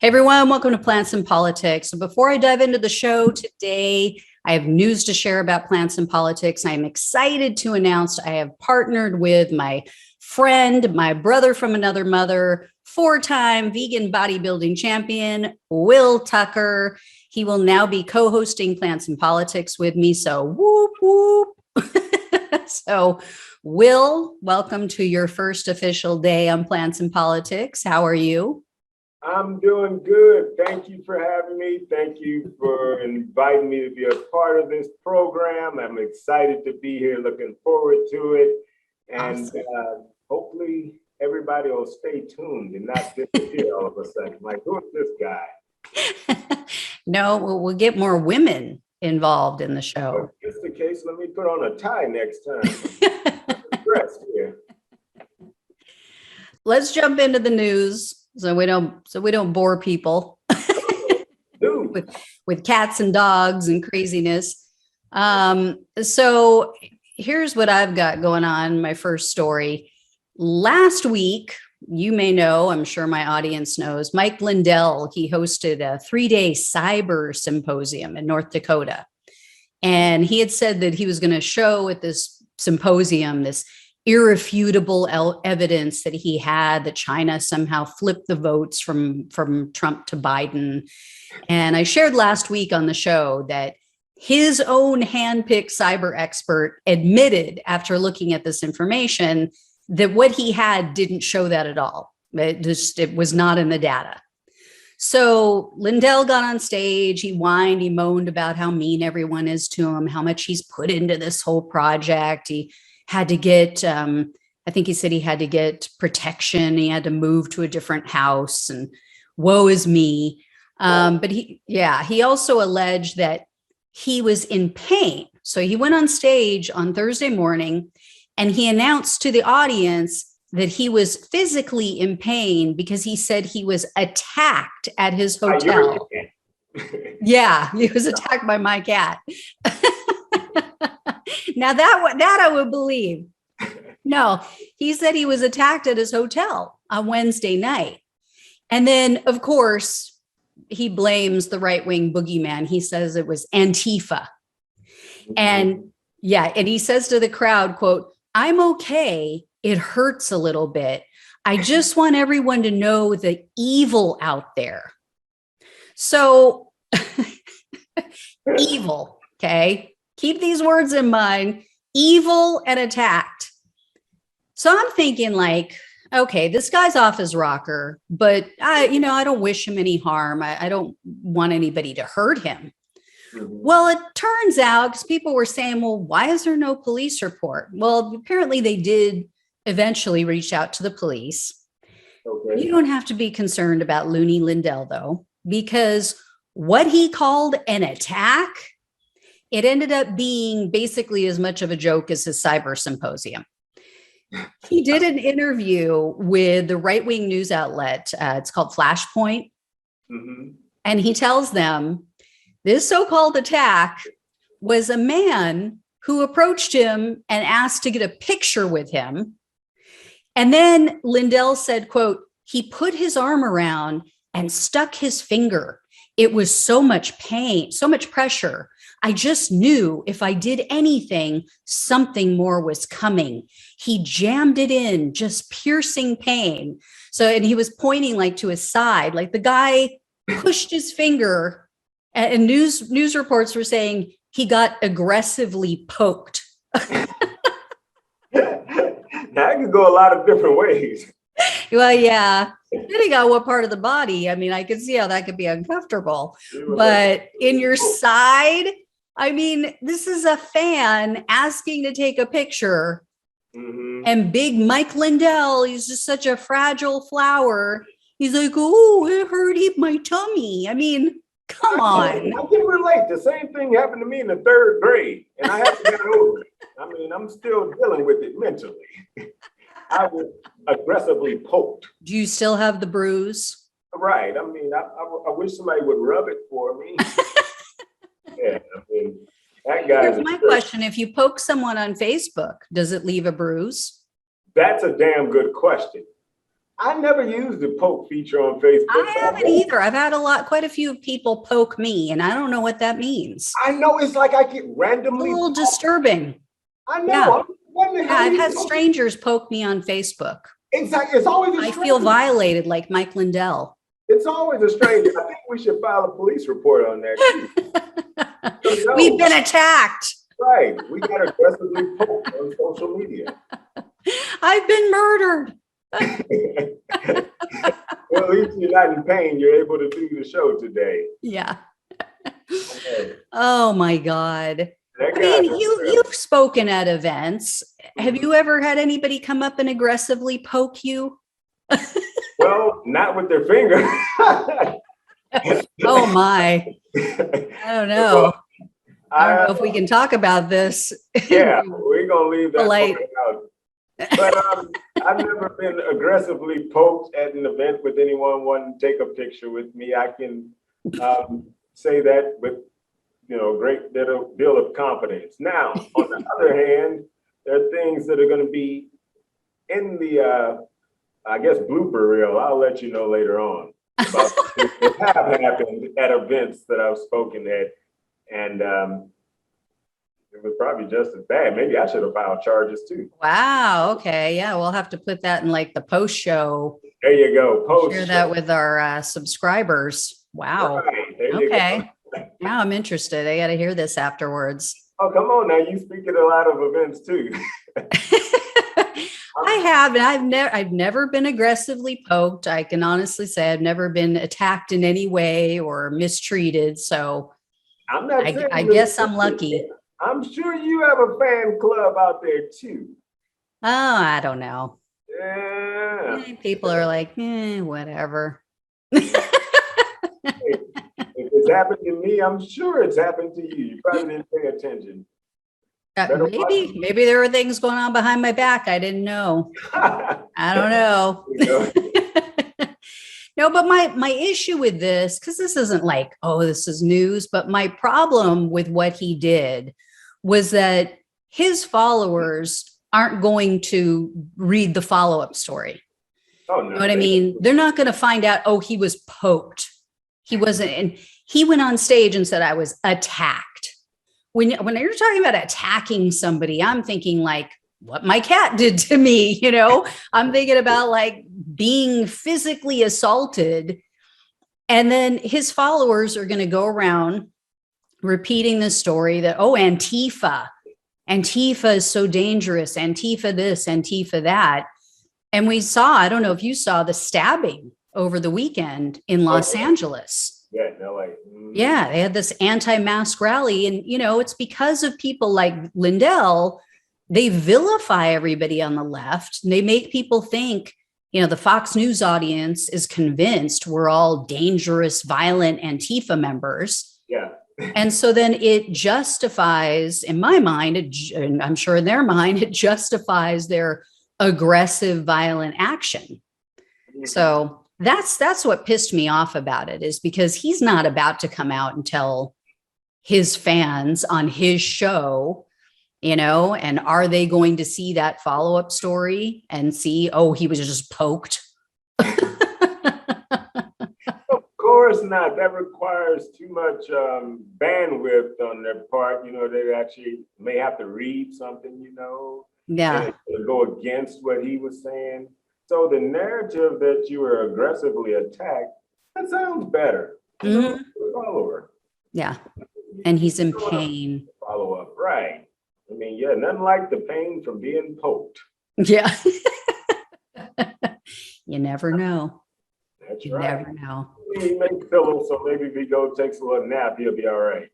Hey everyone, welcome to Plants and Politics. So before I dive into the show today, I have news to share about plants and politics. I am excited to announce I have partnered with my friend, my brother from another mother, four-time vegan bodybuilding champion, Will Tucker. He will now be co-hosting Plants and Politics with me. So whoop, whoop. So Will, welcome to your first official day on Plants and Politics. How are you? I'm doing good. Thank you for having me. Thank you for inviting me to be a part of this program. I'm excited to be here, looking forward to it. And awesome. Hopefully everybody will stay tuned and not disappear all of a sudden. Like, who is this guy? No, we'll get more women involved in the show. If that's the case, let me put on a tie next time. I'm dressed here. Let's jump into the news. So we don't bore people with cats and dogs and craziness. So here's what I've got going on. My first story. Last week, you may know, I'm sure my audience knows, Mike Lindell, he hosted a 3-day cyber symposium in North Dakota. And he had said that he was going to show at this symposium this irrefutable evidence that he had that China somehow flipped the votes from Trump to Biden. And I shared last week on the show that his own handpicked cyber expert admitted after looking at this information that what he had didn't show that at all. It was not in the data. So Lindell got on stage, he whined, he moaned about how mean everyone is to him, how much he's put into this whole project. He had to get, I think he said he had to get protection. He had to move to a different house and woe is me. But he also alleged that he was in pain. So he went on stage on Thursday morning and he announced to the audience that he was physically in pain because he said he was attacked at his hotel. Yeah, he was attacked by my cat. Now that I would believe. No, he said he was attacked at his hotel on Wednesday night. And then, of course, he blames the right-wing boogeyman. He says it was Antifa. And he says to the crowd, quote, "I'm okay. It hurts a little bit. I just want everyone to know the evil out there." So evil, okay? Keep these words in mind, evil and attacked. So I'm thinking like, okay, this guy's off his rocker, but I don't wish him any harm. I don't want anybody to hurt him. Mm-hmm. Well, it turns out, because people were saying, well, why is there no police report? Well, apparently they did eventually reach out to the police. Okay. You don't have to be concerned about Looney Lindell, though, because what he called an attack, it ended up being basically as much of a joke as his cyber symposium. He did an interview with the right-wing news outlet. It's called Flashpoint. Mm-hmm. And he tells them this so-called attack was a man who approached him and asked to get a picture with him. And then Lindell said, quote, "He put his arm around and stuck his finger. It was so much pain, so much pressure. I just knew if I did anything, something more was coming. He jammed it in, just piercing pain." So, and he was pointing like to his side, like the guy pushed his finger, and news reports were saying he got aggressively poked. Now, it could go a lot of different ways. Well, yeah, depending on what part of the body. I mean, I could see how that could be uncomfortable, but in your side, I mean, this is a fan asking to take a picture. Mm-hmm. And big Mike Lindell, he's just such a fragile flower. He's like, "Oh, it hurt my tummy." I mean, come on. I can relate. The same thing happened to me in the 3rd grade, and I haven't got over it. I mean, I'm still dealing with it mentally. I was aggressively poked. Do you still have the bruise? Right. I mean, I wish somebody would rub it for me. Yeah, I mean, that guy. Here's my question. If you poke someone on Facebook, does it leave a bruise? That's a damn good question. I never used the poke feature on Facebook. I haven't either. I've had quite a few people poke me, and I don't know what that means. I know, it's like I get randomly. It's a little disturbing. I know. Yeah, I've had strangers poke me on Facebook. Exactly. It's always a I stranger. feel violated, like Mike Lindell. It's always a stranger. I think we should file a police report on that too. We've been attacked. Right. We got aggressively poked on social media. I've been murdered. Well, at least you're not in pain. You're able to do the show today. Yeah. Okay. Oh my God. I mean, you've spoken at events. Have you ever had anybody come up and aggressively poke you? Well, not with their finger. Oh my. I don't know. I don't know if we can talk about this. Yeah, we're going to leave that Polite. part out. But I've never been aggressively poked at an event with anyone wanting to take a picture with me. I can say that with a great deal of confidence. Now, on the other hand, there are things that are going to be in the, I guess, blooper reel. I'll let you know later on about what have happened at events that I've spoken at. And it was probably just as bad. Maybe I should have filed charges too. Wow. Okay. Yeah. We'll have to put that in like the post show. There you go. Share that with our subscribers. Wow. Right. Okay. Now I'm interested. I got to hear this afterwards. Oh, come on now. You speak at a lot of events too. I have, and I've never been aggressively poked. I can honestly say I've never been attacked in any way or mistreated. So I'm not I guess I'm lucky. I'm sure you have a fan club out there too. Oh, I don't know. Yeah. People are like, whatever. If it's happened to me, I'm sure it's happened to you. You probably didn't pay attention. Maybe there were things going on behind my back I didn't know. I don't know. No, but my issue with this, because this isn't like, oh, this is news, but my problem with what he did was that his followers aren't going to read the follow-up story. Oh, no. You know what I mean? They're not going to find out, oh, he was poked. He wasn't, and he went on stage and said, I was attacked. When you're talking about attacking somebody, I'm thinking like what my cat did to me, I'm thinking about like being physically assaulted. And then his followers are going to go around repeating the story that, oh, Antifa is so dangerous. Antifa this, Antifa that. And we saw, I don't know if you saw the stabbing over the weekend in Los Angeles. Yeah, in LA. Yeah, they had this anti-mask rally. And, it's because of people like Lindell. They vilify everybody on the left. And they make people think, the Fox News audience is convinced we're all dangerous, violent Antifa members. Yeah. And so then it justifies, in my mind, and I'm sure in their mind, it justifies their aggressive, violent action. Mm-hmm. So that's what pissed me off about it, is because he's not about to come out and tell his fans on his show, and are they going to see that follow-up story and see, oh, he was just poked? Of course not. That requires too much bandwidth on their part. They actually may have to read something, Yeah. and go against what he was saying. So the narrative that you were aggressively attacked, that sounds better. Mm-hmm. Follower. Yeah. And he's in pain. Follow up. Right. I mean, yeah, nothing like the pain from being poked. Yeah. You never know. That's you right. Never know. He makes pillows, so maybe if he takes a little nap, he'll be all right.